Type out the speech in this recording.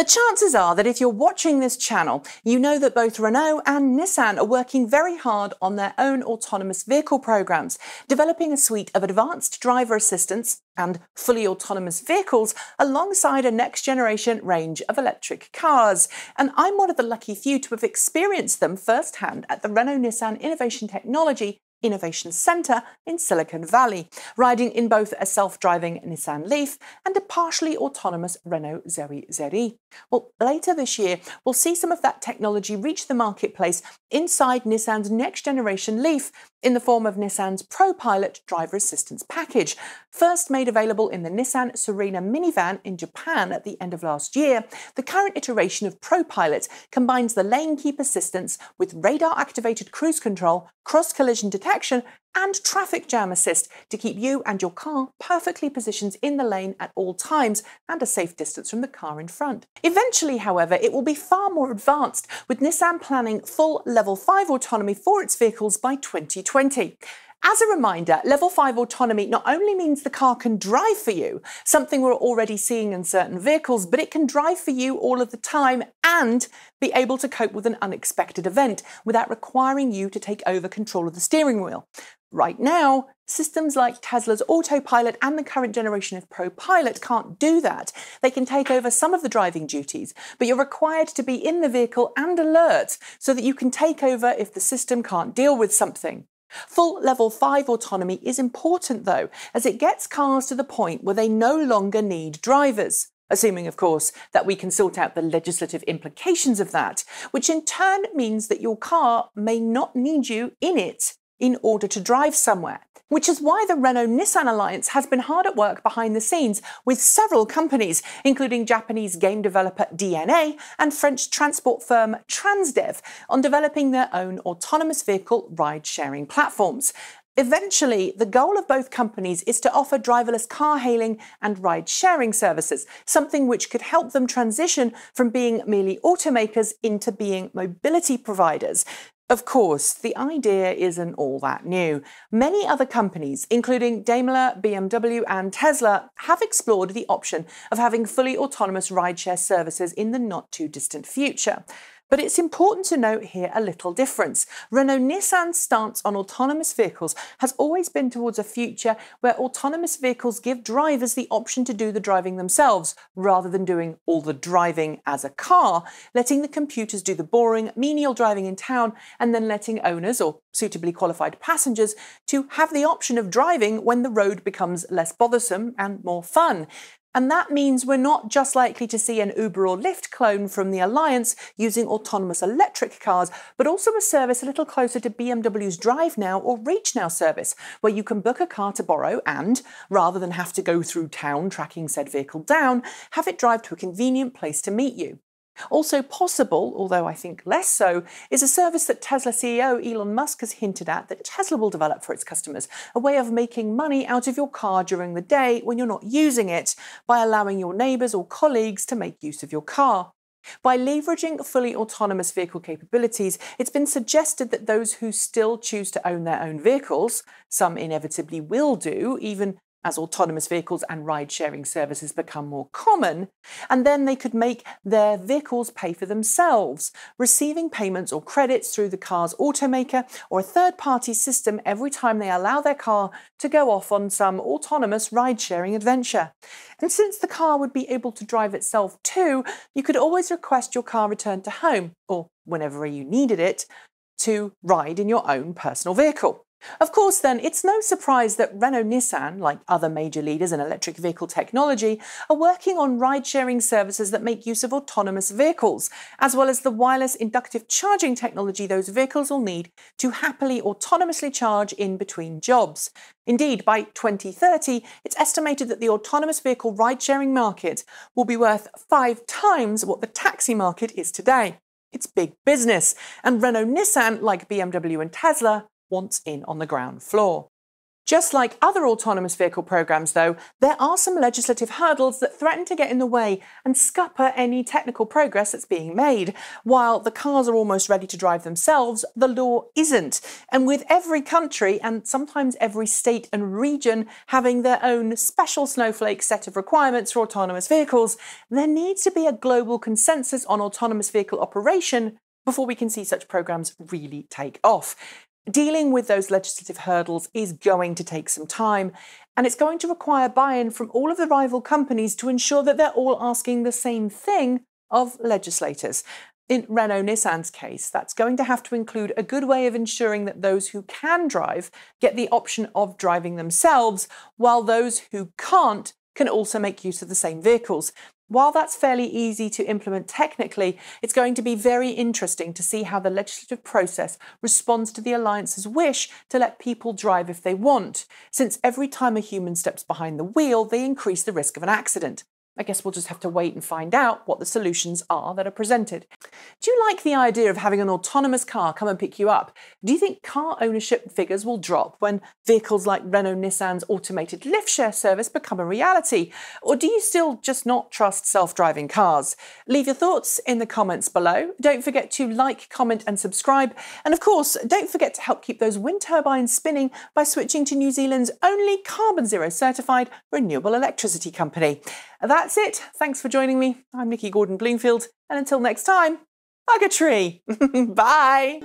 The chances are that if you're watching this channel, you know that both Renault and Nissan are working very hard on their own autonomous vehicle programs, developing a suite of advanced driver assistance and fully autonomous vehicles alongside a next-generation range of electric cars. And I'm one of the lucky few to have experienced them firsthand at the Renault-Nissan Innovation Technology Innovation Centre in Silicon Valley, riding in both a self-driving Nissan Leaf and a partially autonomous Renault Zoe ZE. Well, later this year, we'll see some of that technology reach the marketplace inside Nissan's next-generation Leaf in the form of Nissan's ProPilot driver assistance package. First made available in the Nissan Serena minivan in Japan at the end of last year, the current iteration of ProPilot combines the lane keep assistance with radar-activated cruise control, cross-collision detection and traffic jam assist to keep you and your car perfectly positioned in the lane at all times and a safe distance from the car in front. Eventually, however, it will be far more advanced, with Nissan planning full Level 5 autonomy for its vehicles by 2020. As a reminder, Level 5 autonomy not only means the car can drive for you, something we're already seeing in certain vehicles, but it can drive for you all of the time and be able to cope with an unexpected event without requiring you to take over control of the steering wheel. Right now, systems like Tesla's Autopilot and the current generation of ProPilot can't do that. They can take over some of the driving duties, but you're required to be in the vehicle and alert so that you can take over if the system can't deal with something. Full Level 5 autonomy is important though, as it gets cars to the point where they no longer need drivers. Assuming, of course, that we can sort out the legislative implications of that, which in turn means that your car may not need you in it in order to drive somewhere. Which is why the Renault-Nissan Alliance has been hard at work behind the scenes with several companies, including Japanese game developer DNA and French transport firm Transdev, on developing their own autonomous vehicle ride-sharing platforms. Eventually, the goal of both companies is to offer driverless car hailing and ride-sharing services, something which could help them transition from being merely automakers into being mobility providers. Of course, the idea isn't all that new. Many other companies, including Daimler, BMW and Tesla, have explored the option of having fully autonomous rideshare services in the not-too-distant future. But it's important to note here a little difference. Renault-Nissan's stance on autonomous vehicles has always been towards a future where autonomous vehicles give drivers the option to do the driving themselves, rather than doing all the driving as a car, letting the computers do the boring, menial driving in town, and then letting owners or suitably qualified passengers to have the option of driving when the road becomes less bothersome and more fun. And that means we're not just likely to see an Uber or Lyft clone from the Alliance using autonomous electric cars, but also a service a little closer to BMW's Drive Now or Reach Now service, where you can book a car to borrow and, rather than have to go through town tracking said vehicle down, have it drive to a convenient place to meet you. Also possible, although I think less so, is a service that Tesla CEO Elon Musk has hinted at that Tesla will develop for its customers, a way of making money out of your car during the day when you're not using it, by allowing your neighbours or colleagues to make use of your car. By leveraging fully autonomous vehicle capabilities, it's been suggested that those who still choose to own their own vehicles, some inevitably will do, even as autonomous vehicles and ride-sharing services become more common, and then they could make their vehicles pay for themselves, receiving payments or credits through the car's automaker or a third-party system every time they allow their car to go off on some autonomous ride-sharing adventure. And since the car would be able to drive itself too, you could always request your car returned to home, or whenever you needed it, to ride in your own personal vehicle. Of course, then, it's no surprise that Renault-Nissan, like other major leaders in electric vehicle technology, are working on ride-sharing services that make use of autonomous vehicles, as well as the wireless inductive charging technology those vehicles will need to happily autonomously charge in between jobs. Indeed, by 2030, it's estimated that the autonomous vehicle ride-sharing market will be worth 5 times what the taxi market is today. It's big business, and Renault-Nissan, like BMW and Tesla, wants in on the ground floor. Just like other autonomous vehicle programs, though, there are some legislative hurdles that threaten to get in the way and scupper any technical progress that's being made. While the cars are almost ready to drive themselves, the law isn't. And with every country and sometimes every state and region having their own special snowflake set of requirements for autonomous vehicles, there needs to be a global consensus on autonomous vehicle operation before we can see such programs really take off. Dealing with those legislative hurdles is going to take some time, and it's going to require buy-in from all of the rival companies to ensure that they're all asking the same thing of legislators. In Renault-Nissan's case, that's going to have to include a good way of ensuring that those who can drive get the option of driving themselves, while those who can't can also make use of the same vehicles. While that's fairly easy to implement technically, it's going to be very interesting to see how the legislative process responds to the Alliance's wish to let people drive if they want, since every time a human steps behind the wheel, they increase the risk of an accident. I guess we'll just have to wait and find out what the solutions are that are presented. Do you like the idea of having an autonomous car come and pick you up? Do you think car ownership figures will drop when vehicles like Renault-Nissan's automated lift share service become a reality? Or do you still just not trust self-driving cars? Leave your thoughts in the comments below. Don't forget to like, comment and subscribe. And of course, don't forget to help keep those wind turbines spinning by switching to New Zealand's only carbon zero certified renewable electricity company. That's it. Thanks for joining me. I'm Nikki Gordon-Bloomfield, and until next time, hug a tree. Bye.